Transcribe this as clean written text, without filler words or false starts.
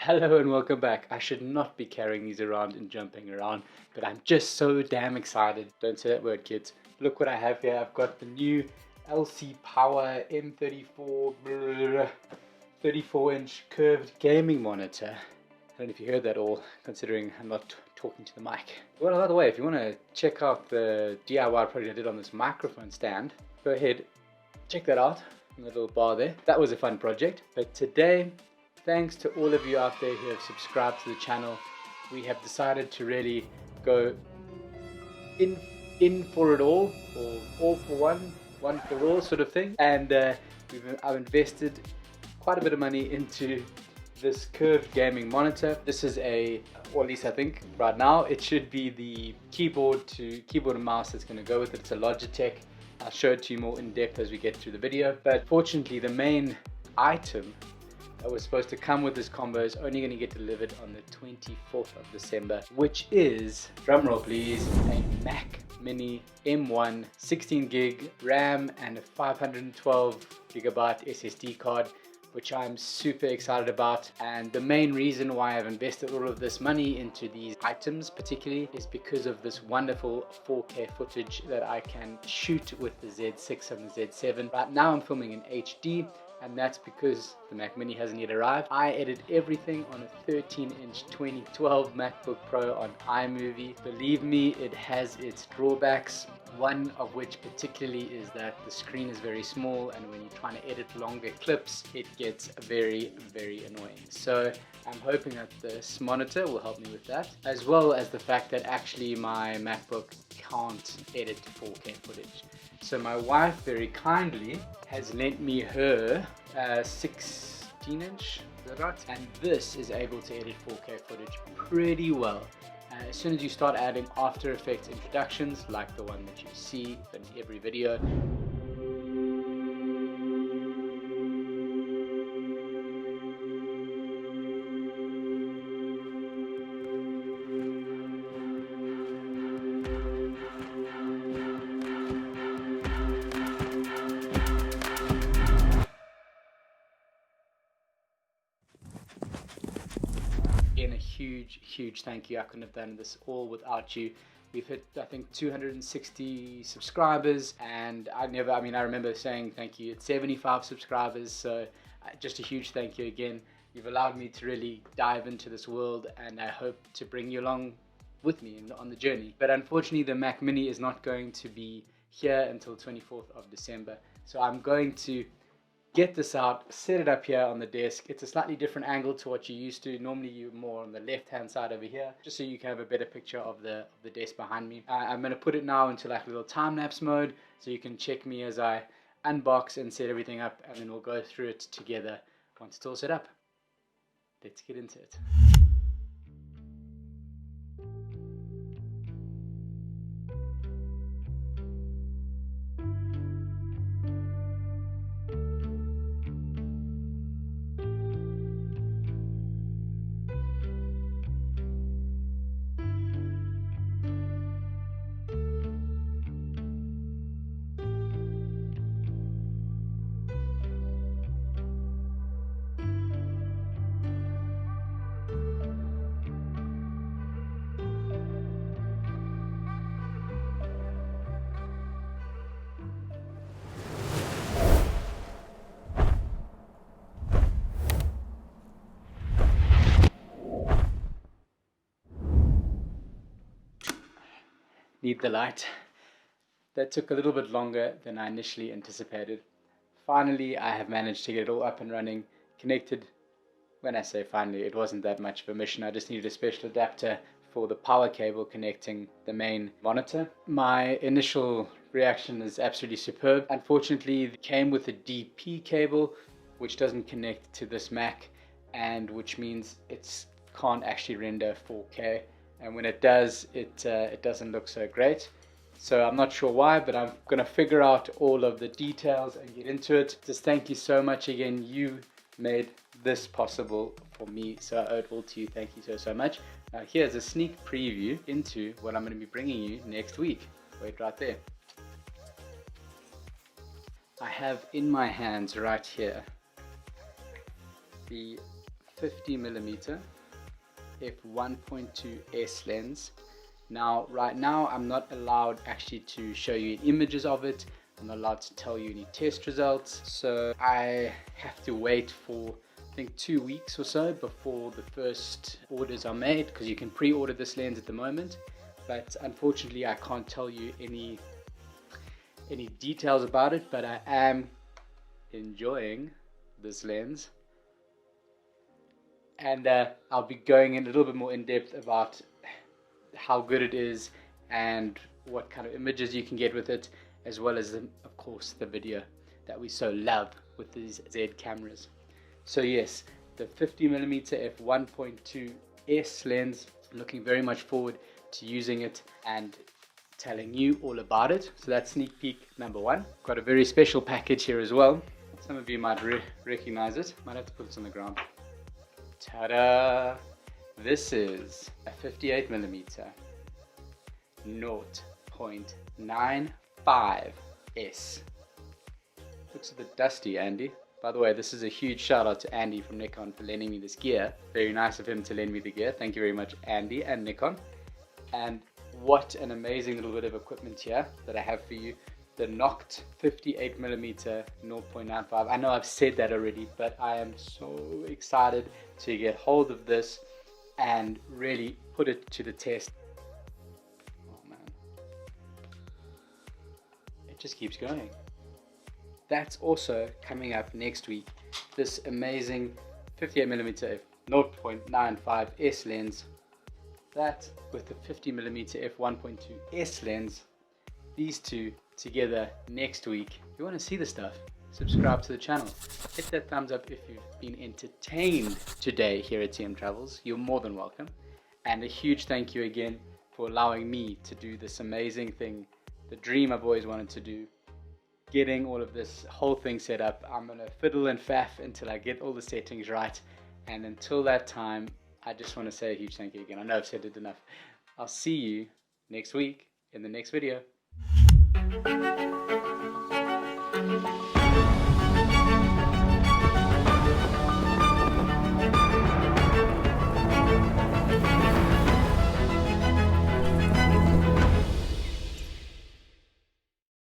Hello and welcome back. I should not be carrying these around and jumping around, but I'm just so damn excited. Don't say that word, kids. Look what I have here. I've got the new LC Power M34 34-inch curved gaming monitor. I don't know if you heard that all, considering I'm not talking to the mic. Well, by the way, if you want to check out the DIY project I did on this microphone stand, go ahead, check that out in the little bar there. That was a fun project. But today, thanks to all of you out there who have subscribed to the channel, we have decided to really go in for it all, or all for one for all sort of thing. And I've invested quite a bit of money into this curved gaming monitor. This is or at least I think right now, it should be the keyboard and mouse that's going to go with it. It's a Logitech. I'll show it to you more in depth as we get through the video. But fortunately, the main item that was supposed to come with this combo is only going to get delivered on the 24th of December, which is, drumroll please, a Mac Mini M1 16 gig RAM and a 512 gigabyte SSD card, which I'm super excited about. And the main reason why I've invested all of this money into these items particularly is because of this wonderful 4K footage that I can shoot with the Z6 and the Z7. Right now I'm filming in HD, and that's because the Mac Mini hasn't yet arrived. I edit everything on a 13-inch 2012 MacBook Pro on iMovie. Believe me, it has its drawbacks. One of which particularly is that the screen is very small, and when you're trying to edit longer clips, it gets very, very annoying. So I'm hoping that this monitor will help me with that, as well as the fact that actually my MacBook can't edit 4K footage. So my wife very kindly has lent me her 16-inch, is that right? And this is able to edit 4K footage pretty well. As soon as you start adding After Effects introductions, like the one that you see in every video, again, a huge thank you. I couldn't have done this all without you. We've hit, I think, 260 subscribers, and I remember saying thank you at 75 subscribers, so just a huge thank you again. You've allowed me to really dive into this world, and I hope to bring you along with me on the journey. But unfortunately, the Mac Mini is not going to be here until 24th of December, so I'm going to get this out, set it up here on the desk. It's a slightly different angle to what you're used to. Normally you're more on the left hand side over here, just so you can have a better picture of the desk behind me. I'm going to put it now into like a little time-lapse mode, so you can check me as I unbox and set everything up, and then we'll go through it together once it's all set up. Let's get into it. Need the light. That took a little bit longer than I initially anticipated. Finally, I have managed to get it all up and running, connected. When I say finally, it wasn't that much of a mission. I just needed a special adapter for the power cable connecting the main monitor. My initial reaction is absolutely superb. Unfortunately, it came with a DP cable, which doesn't connect to this Mac, and which means it can't actually render 4K. And when it does, it doesn't look so great. So I'm not sure why, but I'm gonna figure out all of the details and get into it. Just thank you so much again. You made this possible for me, so I owe it all to you. Thank you so much. Now here's a sneak preview into what I'm gonna be bringing you next week. Wait right there. I have in my hands right here the 50mm f1.2 S lens. Now, right now, I'm not allowed actually to show you images of it. I'm not allowed to tell you any test results. So I have to wait for, I think, 2 weeks or so before the first orders are made, because you can pre-order this lens at the moment. But unfortunately, I can't tell you any details about it, but I am enjoying this lens. And I'll be going in a little bit more in depth about how good it is and what kind of images you can get with it, as well as of course the video that we so love with these Z cameras. So yes, the 50mm f1.2 S lens, I'm looking very much forward to using it and telling you all about it. So that's sneak peek number 1. Got a very special package here as well. Some of you might recognize it. Might have to put this on the ground. Ta-da! This is a 58mm 0.95 S. Looks a bit dusty, Andy. By the way, this is a huge shout out to Andy from Nikon for lending me this gear. Very nice of him to lend me the gear. Thank you very much, Andy and Nikon. And what an amazing little bit of equipment here that I have for you. The NOCT 58mm 0.95. I know I've said that already, but I am so excited to get hold of this and really put it to the test. Oh man, it just keeps going. That's also coming up next week. This amazing 58mm f0.95 S lens. That with the 50mm f1.2 S lens. These two together next week. If you want to see the stuff, subscribe to the channel. Hit that thumbs up if you've been entertained today here at TM Travels. You're more than welcome. And a huge thank you again for allowing me to do this amazing thing, the dream I've always wanted to do, getting all of this whole thing set up. I'm going to fiddle and faff until I get all the settings right. And until that time, I just want to say a huge thank you again. I know I've said it enough. I'll see you next week in the next video.